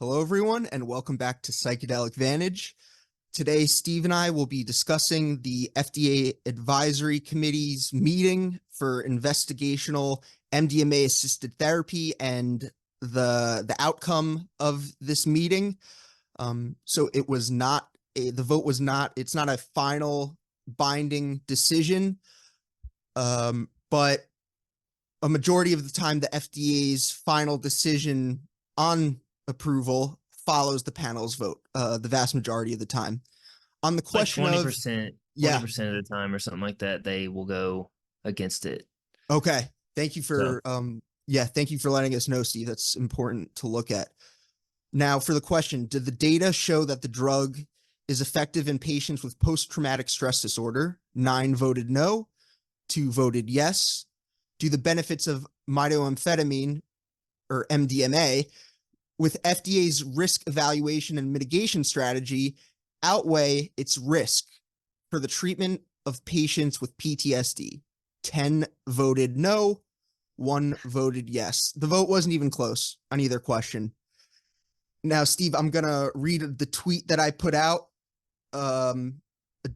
Hello, everyone, and welcome back to Psychedelic Vantage. Today, Steve and I will be discussing the FDA Advisory Committee's meeting for investigational MDMA-assisted therapy and the outcome of this meeting. So it was not the vote was not. It's not a final binding decision, but a majority of the time, the FDA's final decision on approval follows the panel's vote, the vast majority of the time. On the question like of 20%, yeah, 20% of the time or something like that, they will go against it. okay. Thank you So for thank you for letting us know, Steve. That's important to look at. Now, for the question, did the data show that the drug is effective in patients with post-traumatic stress disorder? 9 voted no, 2 voted yes. Do the benefits of methamphetamine or MDMA with FDA's risk evaluation and mitigation strategy outweigh its risk for the treatment of patients with PTSD? 10 voted no, 1 voted yes. The vote wasn't even close on either question. Now, Steve, I'm going to read the tweet that I put out a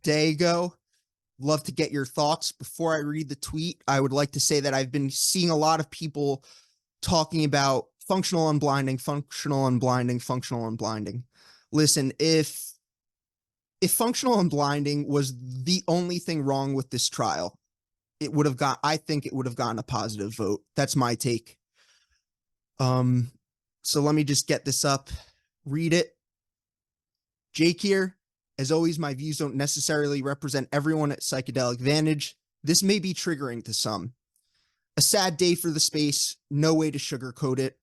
day ago. Love to get your thoughts. Before I read the tweet, I would like to say that I've been seeing a lot of people talking about functional unblinding, functional unblinding, functional unblinding. Listen, if functional unblinding was the only thing wrong with this trial, I think it would have gotten a positive vote. That's my take. So let me just get this up, read it. Jake here. As always, my views don't necessarily represent everyone at Psychedelic Vantage. This may be triggering to some. A sad day for the space, no way to sugarcoat it.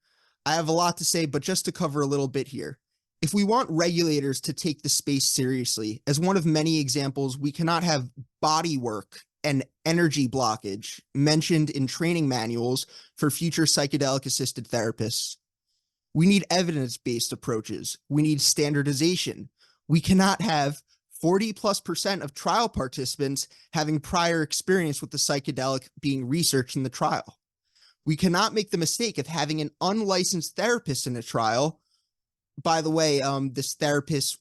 I have a lot to say, but just to cover a little bit here. If we want regulators to take the space seriously, as one of many examples, we cannot have body work and energy blockage mentioned in training manuals for future psychedelic-assisted therapists. We need evidence-based approaches. We need standardization. We cannot have 40+% of trial participants having prior experience with the psychedelic being researched in the trial. We cannot make the mistake of having an unlicensed therapist in a trial. By the way, this therapist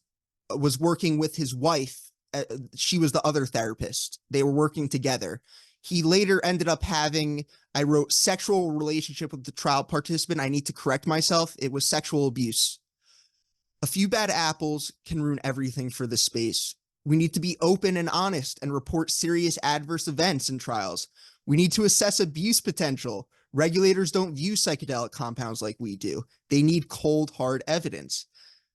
was working with his wife. She was the other therapist. They were working together. He later ended up having, I wrote, sexual relationship with the trial participant. I need to correct myself. It was sexual abuse. A few bad apples can ruin everything for this space. We need to be open and honest and report serious adverse events in trials. We need to assess abuse potential. Regulators don't view psychedelic compounds like we do. They need cold, hard evidence.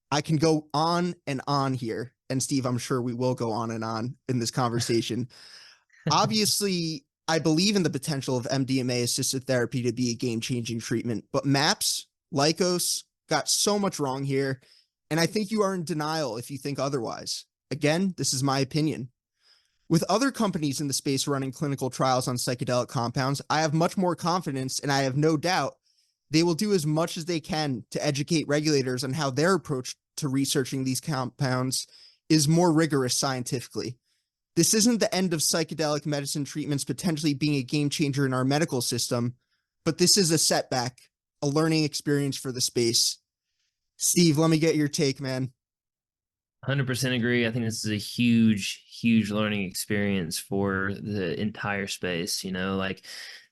I can go on and on here. And Steve, I'm sure we will go on and on in this conversation. Obviously, I believe in the potential of MDMA-assisted therapy to be a game-changing treatment, but MAPS, Lykos, got so much wrong here, and I think you are in denial if you think otherwise. Again, this is my opinion. With other companies in the space running clinical trials on psychedelic compounds, I have much more confidence, and I have no doubt they will do as much as they can to educate regulators on how their approach to researching these compounds is more rigorous scientifically. This isn't the end of psychedelic medicine treatments potentially being a game changer in our medical system, but this is a setback, a learning experience for the space. Steve, let me get your take, man. 100% agree. I think this is a huge learning experience for the entire space. Like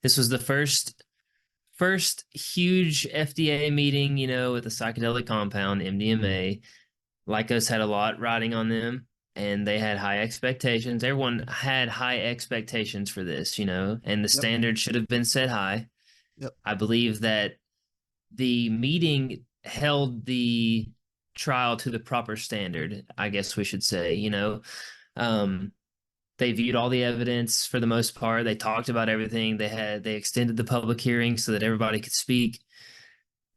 this was the first huge FDA meeting, with a psychedelic compound, MDMA. Lykos had a lot riding on them, and they had high expectations. Everyone had high expectations for this, and the Yep. standard should have been set high. Yep. I believe that the meeting held the trial to the proper standard, I guess we should say. They viewed all the evidence for the most part. They talked about everything. They extended the public hearing so that everybody could speak.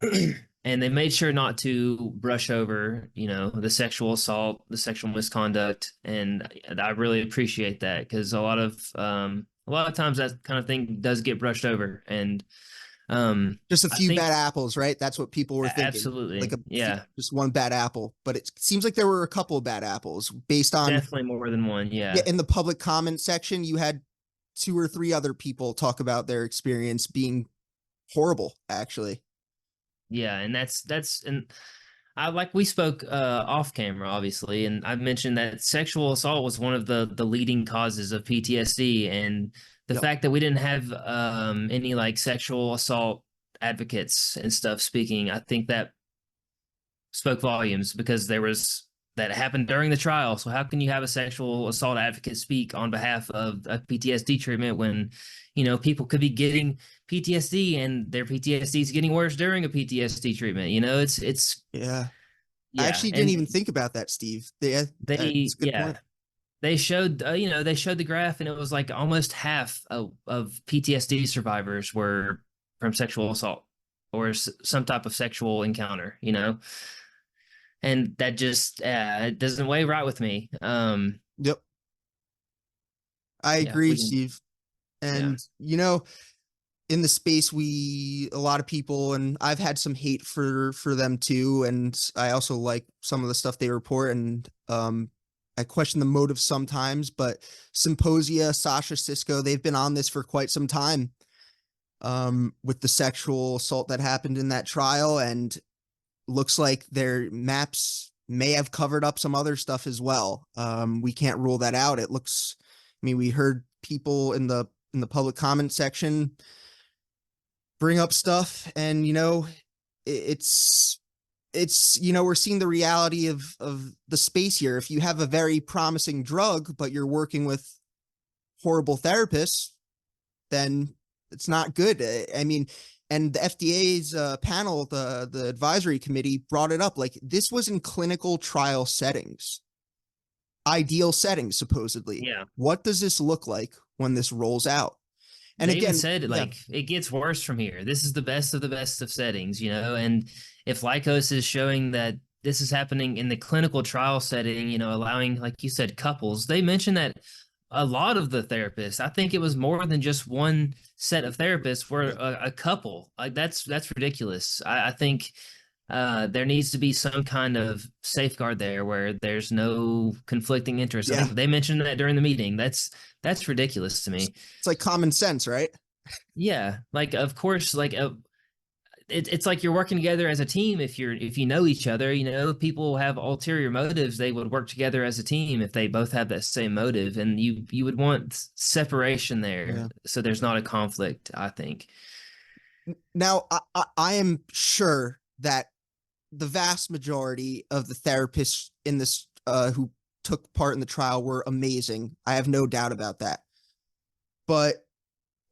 And they made sure not to brush over, the sexual assault, the sexual misconduct. And I really appreciate that, because a lot of times that kind of thing does get brushed over. And Just a I few think bad apples, right? That's what people were thinking. absolutely, Like yeah, just one bad apple, but it seems like there were a couple of bad apples based on, definitely more than one. yeah, Yeah, in the public comment section, you had 2 or 3 other people talk about their experience being horrible, actually. yeah, and that's and I like we spoke off camera, obviously, and I mentioned that sexual assault was one of the leading causes of PTSD, and the Yep. fact that we didn't have any like sexual assault advocates and stuff speaking, I think that spoke volumes because there was that happened during the trial. So how can you have a sexual assault advocate speak on behalf of a PTSD treatment when, people could be getting PTSD and their PTSD is getting worse during a PTSD treatment? It's Yeah. I yeah, actually didn't even and think about that, Steve. Yeah, they it's a good yeah point. they showed they showed the graph and it was like almost half of PTSD survivors were from sexual assault or some type of sexual encounter. And that just it doesn't weigh right with me. Yep. I Yeah, agree, we can. Steve. Yeah, And in the space, a lot of people, and I've had some hate for them too, and I also like some of the stuff they report, and I question the motive sometimes, but Symposia, Sasha Cisco, they've been on this for quite some time, with the sexual assault that happened in that trial, and looks like their maps may have covered up some other stuff as well. We can't rule that out. It looks, I mean, we heard people in the public comment section bring up stuff, and it's we're seeing the reality of the space here. If you have a very promising drug but you're working with horrible therapists, then it's not good. I mean, and the FDA's panel, the advisory committee, brought it up. Like, this was in clinical trial settings, ideal settings, supposedly. yeah. What does this look like when this rolls out? And They even again, said yeah, like it gets worse from here. This is the best of the best of settings. And if Lykos is showing that this is happening in the clinical trial setting, allowing, like you said, couples, they mentioned that a lot of the therapists, I think it was more than just one set of therapists, were yeah, a couple. Like that's ridiculous. I think there needs to be some kind of safeguard there where there's no conflicting interests. I yeah. think they mentioned that during the meeting. That's ridiculous to me. It's like common sense, right? Yeah, like of course, like it's like you're working together as a team. If you know each other, people have ulterior motives. They would work together as a team if they both have that same motive, and you would want separation there Yeah. so there's not a conflict. I think. Now, I am sure that the vast majority of the therapists in this, who took part in the trial, were amazing. I have no doubt about that. But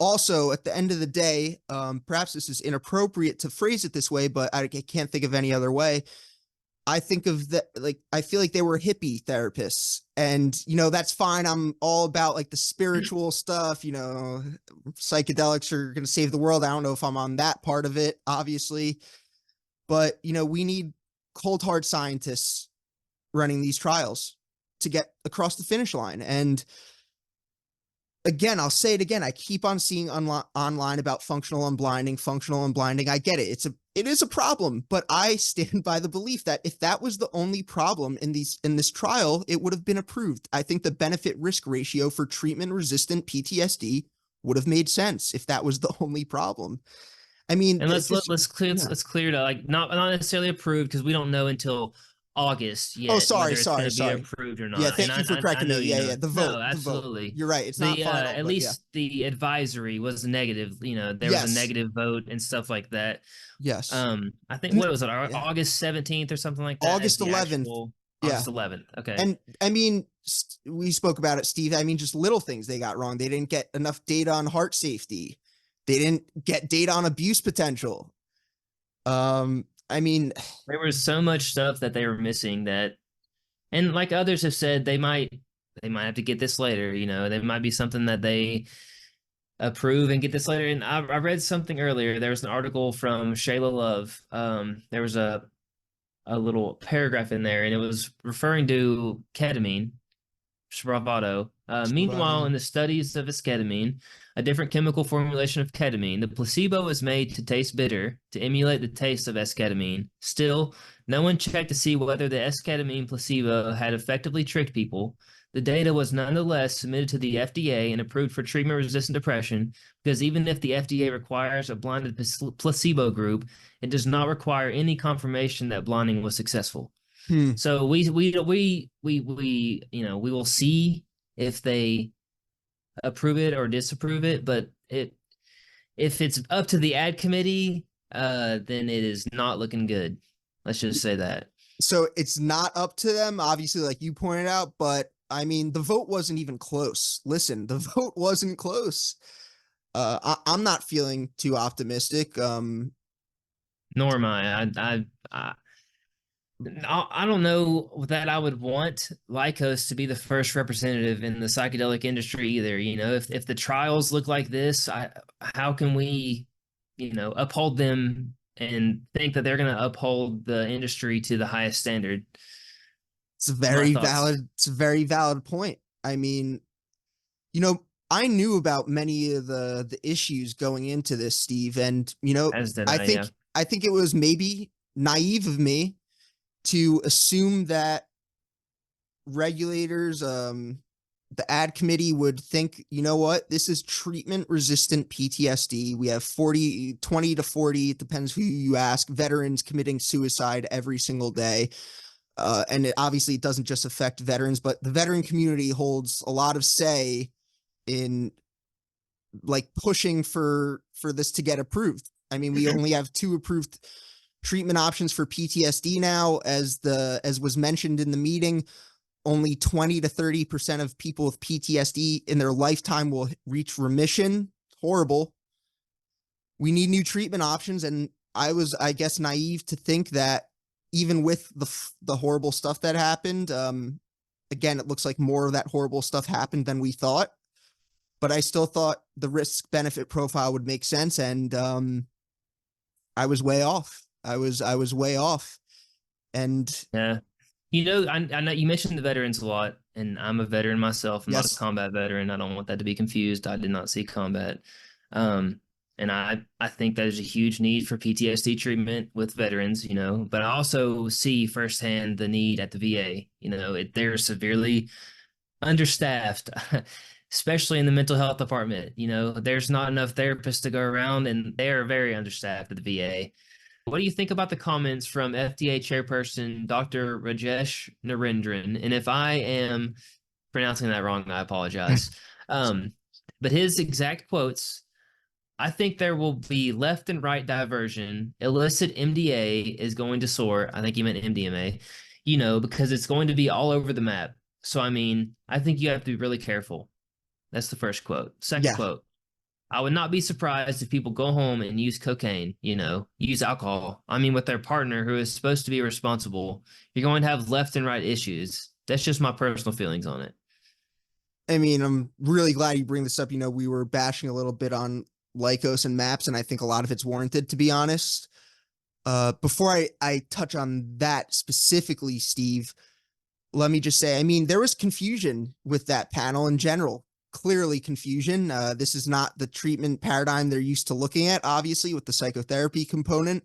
also, at the end of the day, perhaps this is inappropriate to phrase it this way, but I can't think of any other way. I think of that, like, I feel like they were hippie therapists, and that's fine. I'm all about like the spiritual stuff. Psychedelics are going to save the world. I don't know if I'm on that part of it, obviously, but we need cold hard scientists running these trials to get across the finish line. And again, I'll say it again. I keep on seeing online about functional unblinding, functional unblinding. I get it. It is a problem, but I stand by the belief that if that was the only problem in this trial, it would have been approved. I think the benefit risk ratio for treatment resistant PTSD would have made sense if that was the only problem. I mean, And yeah. let's clear to like not necessarily approved because we don't know until August Oh, yet sorry, whether it's going sorry, to be sorry. approved or Yeah, not. And thank you for I correcting me. know Yeah, yeah, no, the vote. absolutely. You're right. It's not The final, at but yeah. least the advisory was negative. There was a Yes, negative vote and stuff like that. yes. I think And what was it, yeah, August 17th or something like that as August the 11th. actual Yeah. August 11th. Okay. And I mean, we spoke about it, Steve. I mean, just little things they got wrong. They didn't get enough data on heart safety. They didn't get data on abuse potential. I mean, There was so much stuff that they were missing that, and like others have said, they might have to get this later. There might be something that they approve and get this later. And I read something earlier. There was an article from Shayla Love. There was a little paragraph in there, and it was referring to ketamine, Spravato. Meanwhile, in the studies of esketamine, a different chemical formulation of ketamine, the placebo is made to taste bitter to emulate the taste of esketamine. Still, no one checked to see whether the esketamine placebo had effectively tricked people. The data was nonetheless submitted to the FDA and approved for treatment-resistant depression because even if the FDA requires a blinded placebo group, it does not require any confirmation that blinding was successful. Hmm. So we will see if they approve it or disapprove it, but if it's up to the ad committee, then it is not looking good. Let's just say that. So it's not up to them, obviously, like you pointed out, but I mean, the vote wasn't even close. Listen, the vote wasn't close. I'm not feeling too optimistic. Nor am I don't know that I would want Lykos to be the first representative in the psychedelic industry either. You know, if the trials look like this, how can we, uphold them and think that they're going to uphold the industry to the highest standard? It's a My very thoughts. valid. It's a very valid point. I mean, I knew about many of the issues going into this, Steve, and As did I I, yeah. think I think it was maybe naive of me to assume that regulators, the ad committee would think, you know what, this is treatment resistant PTSD. We have 20 to 40, it depends who you ask, veterans committing suicide every single day. And it obviously doesn't just affect veterans, but the veteran community holds a lot of say in like pushing for this to get approved. I mean, we only have 2 approved treatment options for PTSD now, as was mentioned in the meeting. Only 20 to 30% of people with PTSD in their lifetime will reach remission. Horrible. We need new treatment options, and I was, I guess, naive to think that even with the horrible stuff that happened, again, it looks like more of that horrible stuff happened than we thought. But I still thought the risk benefit profile would make sense, and I was way off. I was way off, and Yeah. I know you mentioned the veterans a lot, and I'm a veteran myself. I'm not a yes, combat veteran. I don't want that to be confused. I did not see combat. And I think there's a huge need for PTSD treatment with veterans, but I also see firsthand the need at the VA. They're severely understaffed, especially in the mental health department. There's not enough therapists to go around, and they're very understaffed at the VA. What do you think about the comments from FDA chairperson Dr. Rajesh Narendran? And if I am pronouncing that wrong, I apologize. But his exact quotes: I think there will be left and right diversion. Illicit MDA is going to soar. I think he meant MDMA, because it's going to be all over the map. So, I mean, I think you have to be really careful. That's the first quote. Second yeah. quote: I would not be surprised if people go home and use cocaine, use alcohol. I mean, with their partner who is supposed to be responsible, you're going to have left and right issues. That's just my personal feelings on it. I mean, I'm really glad you bring this up. We were bashing a little bit on Lykos and maps, and I think a lot of it's warranted, to be honest. Before I touch on that specifically, Steve, let me just say, I mean, there was confusion with that panel in general. Clearly confusion. This is not the treatment paradigm they're used to looking at, obviously, with the psychotherapy component.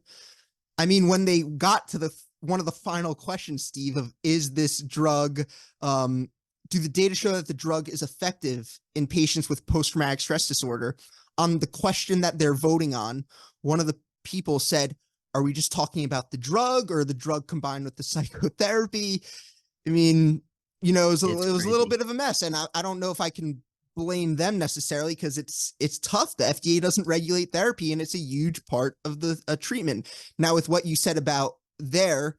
I mean, when they got to one of the final questions, Steve, of is this drug, do the data show that the drug is effective in patients with post-traumatic stress disorder? On the question that they're voting on, one of the people said, are we just talking about the drug or the drug combined with the psychotherapy? I mean, it was a little bit of a mess, and I don't know if I can blame them necessarily, because it's tough. The FDA doesn't regulate therapy, and it's a huge part of the treatment. Now, with what you said about there,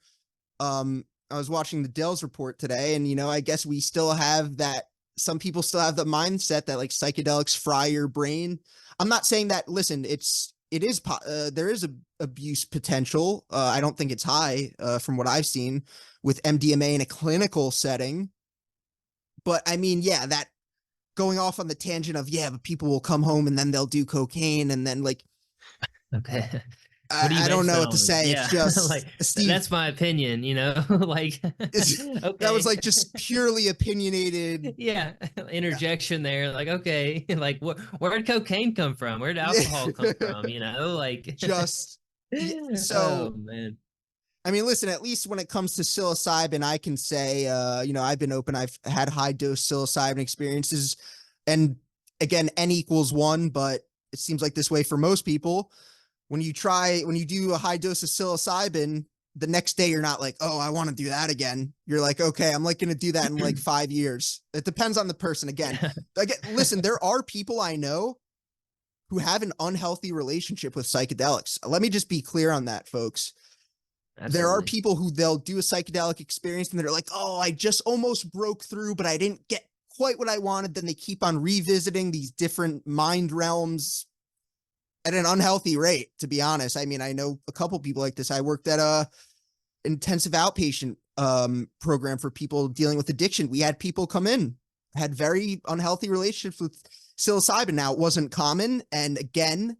I was watching the Dell's report today, and I guess we still have that. Some people still have the mindset that like psychedelics fry your brain. I'm not saying that. Listen, there is a abuse potential. I don't think it's high from what I've seen with MDMA in a clinical setting. But I mean, yeah, that going off on the tangent of, yeah, but people will come home and then they'll do cocaine, and then like, Okay. What do you I don't base know that what to on? say. It's Yeah. just Like Steve. that's my opinion, like That was okay. like just purely opinionated. Yeah. Interjection there. Like, okay. Like where did cocaine come from? Where did alcohol come from? Like Just oh so man. I mean, listen, at least when it comes to psilocybin, I can say, I've been open. I've had high dose psilocybin experiences. And again, N equals 1, but it seems like this way for most people. When you do a high dose of psilocybin, the next day you're not like, oh, I want to do that again. You're like, okay, I'm like going to do that in like 5 years. It depends on the person. Again, listen, there are people I know who have an unhealthy relationship with psychedelics. Let me just be clear on that, folks. There are Absolutely. people who they'll do a psychedelic experience and they're like, oh, I just almost broke through, but I didn't get quite what I wanted. Then they keep on revisiting these different mind realms at an unhealthy rate, to be honest. I mean, I know a couple people like this. I worked at a intensive outpatient program for people dealing with addiction. We had people come in, had very unhealthy relationships with psilocybin. Now, it wasn't common. And again,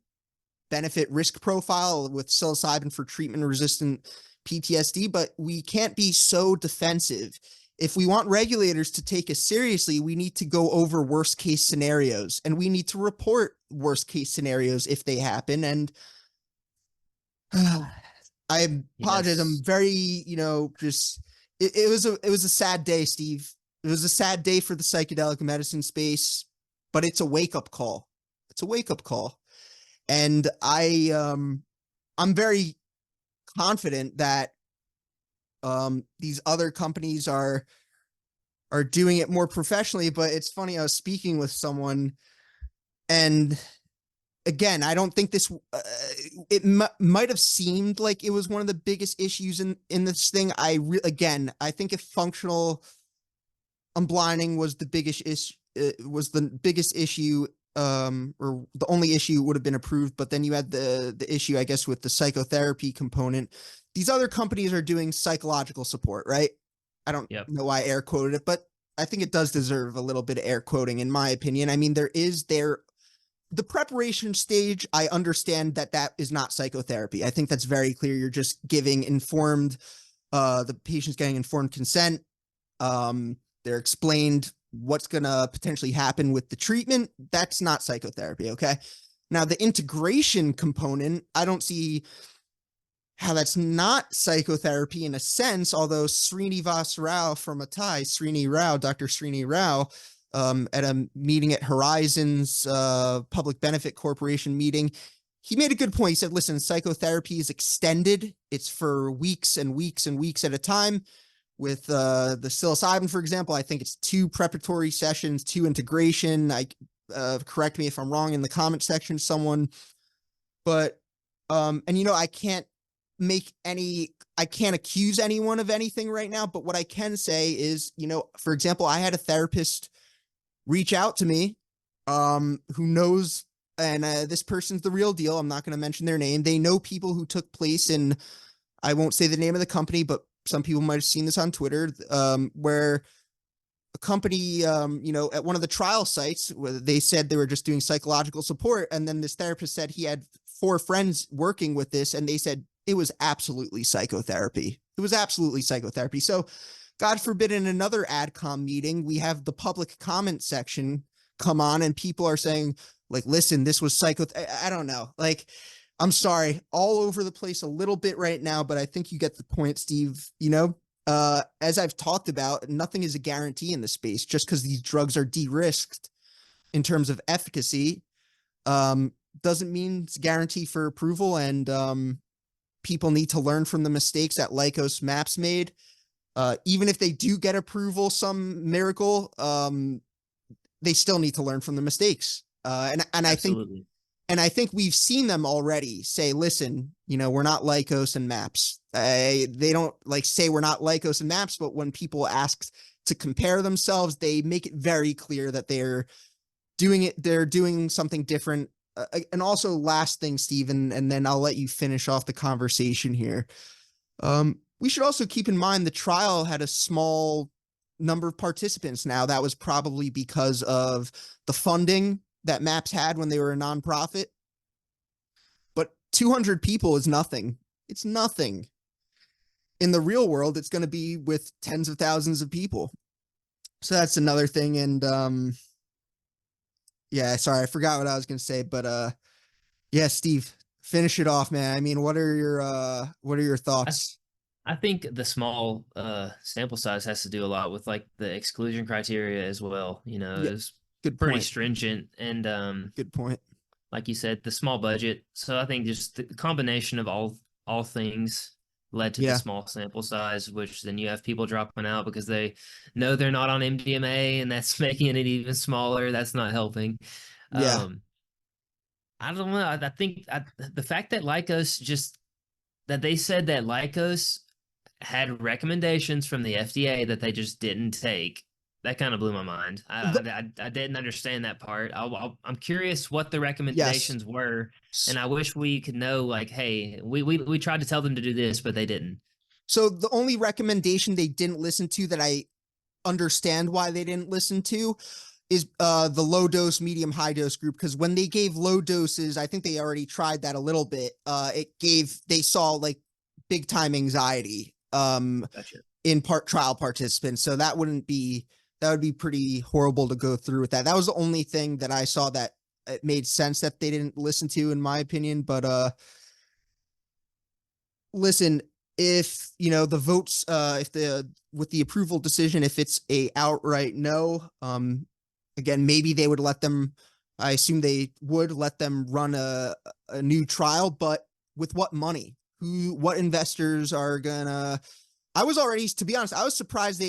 benefit risk profile with psilocybin for treatment resistant PTSD, but we can't be so defensive. If we want regulators to take us seriously, we need to go over worst case scenarios and we need to report worst case scenarios if they happen. And I apologize. I'm Yes. very, just it was a sad day, Steve. It was a sad day for the psychedelic medicine space, but it's a wake up call. It's a wake up call. And I'm very confident that these other companies are doing it more professionally. But it's funny, I was speaking with someone, and again, I don't think this it might have seemed like it was one of the biggest issues in this thing. I think if functional unblinding was the biggest issue, or the only issue would have been approved, but then you had the issue, I guess, with the psychotherapy component. These other companies are doing psychological support, right? I don't know why I air quoted it, but I think it does deserve a little bit of air quoting, in my opinion. I mean, the preparation stage, I understand that is not psychotherapy. I think that's very clear. You're just giving the patient's getting informed consent. They're explained what's going to potentially happen with the treatment. That's not psychotherapy. Okay. Now, the integration component, I don't see how that's not psychotherapy in a sense, although Srinivas Rao from Atai, Dr. Srini Rao, at a meeting at Horizons Public Benefit Corporation meeting, he made a good point. He said, listen, psychotherapy is extended. It's for weeks and weeks and weeks at a time. With the psilocybin, for example, I think it's 2 preparatory sessions, 2 integration. Correct me if I'm wrong in the comment section, someone. But I can't accuse anyone of anything right now. But what I can say is, for example, I had a therapist reach out to me, who knows, and this person's the real deal. I'm not going to mention their name. They know people who took place in, I won't say the name of the company, but some people might have seen this on Twitter, where a company, at one of the trial sites, where they said they were just doing psychological support. And then this therapist said he had 4 friends working with this, and they said it was absolutely psychotherapy. It was absolutely psychotherapy. So God forbid, in another AdCom meeting, we have the public comment section come on and people are saying, like, listen, this was I don't know. Like, I'm sorry, all over the place a little bit right now, but I think you get the point, Steve. As I've talked about, nothing is a guarantee in the space. Just because these drugs are de-risked in terms of efficacy, doesn't mean it's a guarantee for approval. And people need to learn from the mistakes that Lykos Maps made. Even if they do get approval, some miracle, they still need to learn from the mistakes. And Absolutely. I think we've seen them already say, listen, we're not Lykos and Maps. They don't say we're not Lykos and Maps, but when people ask to compare themselves, they make it very clear that they're doing something different. And also, last thing, Steven, and then I'll let you finish off the conversation here. We should also keep in mind the trial had a small number of participants. Now, that was probably because of the funding that MAPS had when they were a nonprofit. But 200 people is nothing. It's nothing. In the real world, it's going to be with tens of thousands of people. So that's another thing. And yeah, sorry, I forgot what I was going to say. But yeah, Steve, finish it off, man. I mean, what are your thoughts? I think the small sample size has to do a lot with like the exclusion criteria as well. You know, Yeah, it's good pretty point. stringent, and Good point. like you said, the small budget. So I think just the combination of all things led to the Yeah, small sample size, which then you have people dropping out because they know they're not on MDMA, and that's making it even smaller. That's not helping. yeah. Um, I don't know. I think the fact that Lykos just that they said that Lykos had recommendations from the FDA that they just didn't take. That kind of blew my mind. The, I didn't understand that part. I'm curious what the yes. recommendations were, and S- I wish we could know. Like, hey, we tried to tell them to do this, but they didn't. So the only recommendation they didn't listen to that I understand why they didn't listen to is the low dose, medium, high dose group. Because when they gave low doses, I think they already tried that a little bit. They saw like big time anxiety Gotcha. in trial participants. So that would be pretty horrible to go through with that. That was the only thing that I saw that it made sense that they didn't listen to, in my opinion. But listen, if the votes, if the with the approval decision, if it's a outright no, again, maybe they would let them. I assume they would let them run a new trial, but with what money? What investors are gonna? I was already, to be honest, I was surprised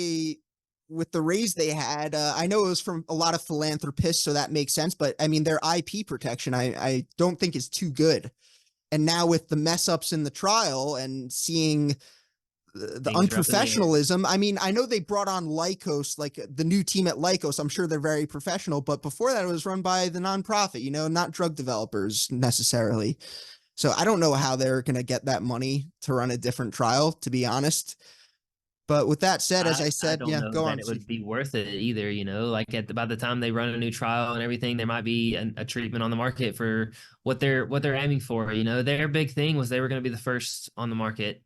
with the raise they had. I know it was from a lot of philanthropists, so that makes sense. But I mean, their IP protection, I don't think is too good. And now with the mess ups in the trial and seeing the Things are up in the air. unprofessionalism, I mean, I know they brought on Lykos, like the new team at Lykos. I'm sure they're very professional, but before that, it was run by the nonprofit, not drug developers necessarily. So I don't know how they're going to get that money to run a different trial, to be honest. But with that said, as I I said, don't yeah, know go that on, it Steve. would be worth it either. You know, like by the time they run a new trial and everything, there might be a treatment on the market for what they're aiming for. You know, their big thing was they were going to be the first on the market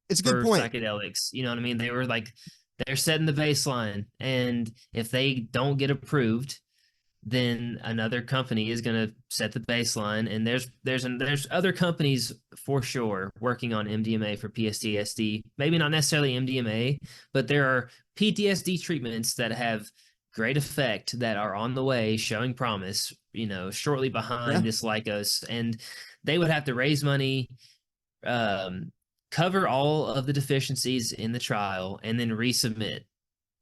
It's a good for point. psychedelics. You know what I mean? They were like they're setting the baseline, and if they don't get approved, then another company is going to set the baseline. And there's other companies for sure working on MDMA for PTSD. Maybe not necessarily MDMA, but there are PTSD treatments that have great effect that are on the way, showing promise. You know, shortly Yeah. behind this Lykos, and they would have to raise money, um, cover all of the deficiencies in the trial, and then resubmit.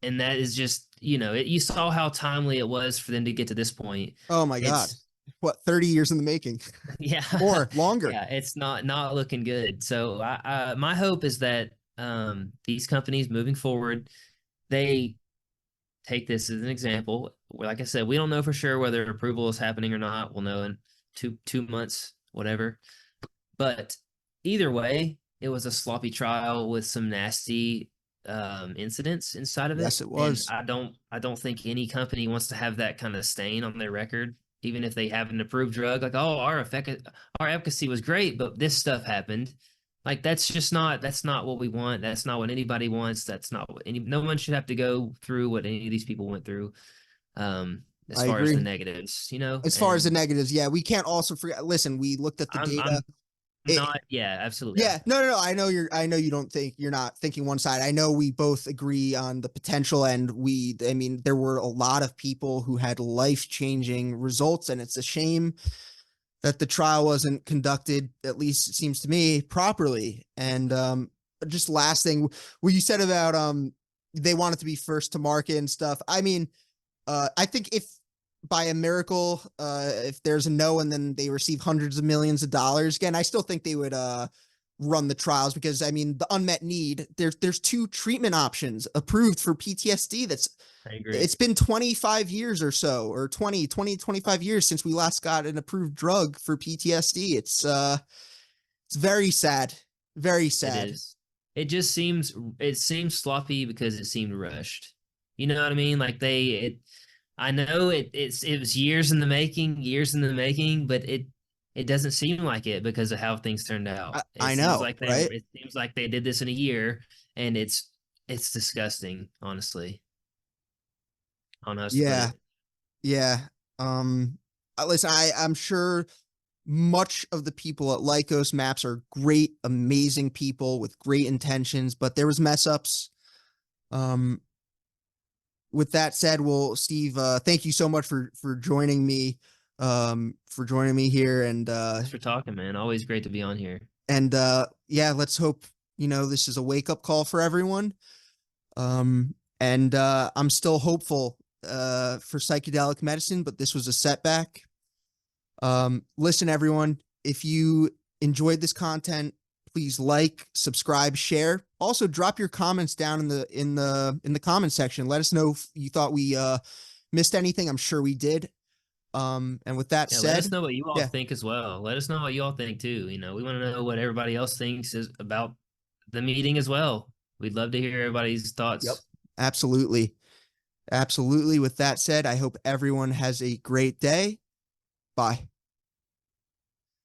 And that is just, you saw how timely it was for them to get to this point. Oh my God. It's What, 30 years in the making? yeah, More, longer. yeah, it's not looking good. So my hope is that these companies moving forward, they take this as an example. Like I said, we don't know for sure whether approval is happening or not. We'll know in two months, whatever. But either way, it was a sloppy trial with some nasty incidents inside of it, Yes, it and was. I don't think any company wants to have that kind of stain on their record, even if they have an approved drug. Like, oh, our efficacy was great, but this stuff happened. Like that's not what we want. That's not what anybody wants. That's not what no one should have to go through what any of these people went through. As I far as the agree. negatives, As far as the and negatives, yeah, we can't also forget. Listen, we looked at the data. I'm It, not, yeah, absolutely. yeah, no. I know you don't think you're not thinking one side. I know we both agree on the potential, and I mean, there were a lot of people who had life changing results, and it's a shame that the trial wasn't conducted, at least it seems to me, properly. And just last thing, what you said about they wanted to be first to market and stuff. I mean, I think if by a miracle, if there's a no and then they receive hundreds of millions of dollars, again, I still think they would run the trials because I mean the unmet need. There's two treatment options approved for PTSD. I agree. It's been 25 years or so, or 25 years since we last got an approved drug for PTSD. It's very sad. Very It sad. is. It seems sloppy because it seemed rushed. You know what I mean? Like I know it was years in the making, but it doesn't seem like it because of how things turned out. I know, right? It seems like they did this in a year, and it's disgusting, honestly. I don't know how else to put Yeah. it. Yeah. Um listen, I'm sure much of the people at Lykos Maps are great, amazing people with great intentions, but there was mess ups. With that said, well, Steve, thank you so much for joining me, here, Thanks for talking, man. Always great to be on here. yeah, let's hope this is a wake up call for everyone. I'm still hopeful for psychedelic medicine, but this was a setback. Listen, everyone, if you enjoyed this content, please like, subscribe, share. Also, drop your comments down in the comment section. Let us know if you thought we missed anything. I'm sure we did. And with that Yeah, said, let us know what you all yeah, think as well. Let us know what you all think too. We want to know what everybody else thinks is about the meeting as well. We'd love to hear everybody's yep, thoughts. absolutely, absolutely. With that said, I hope everyone has a great day. Bye.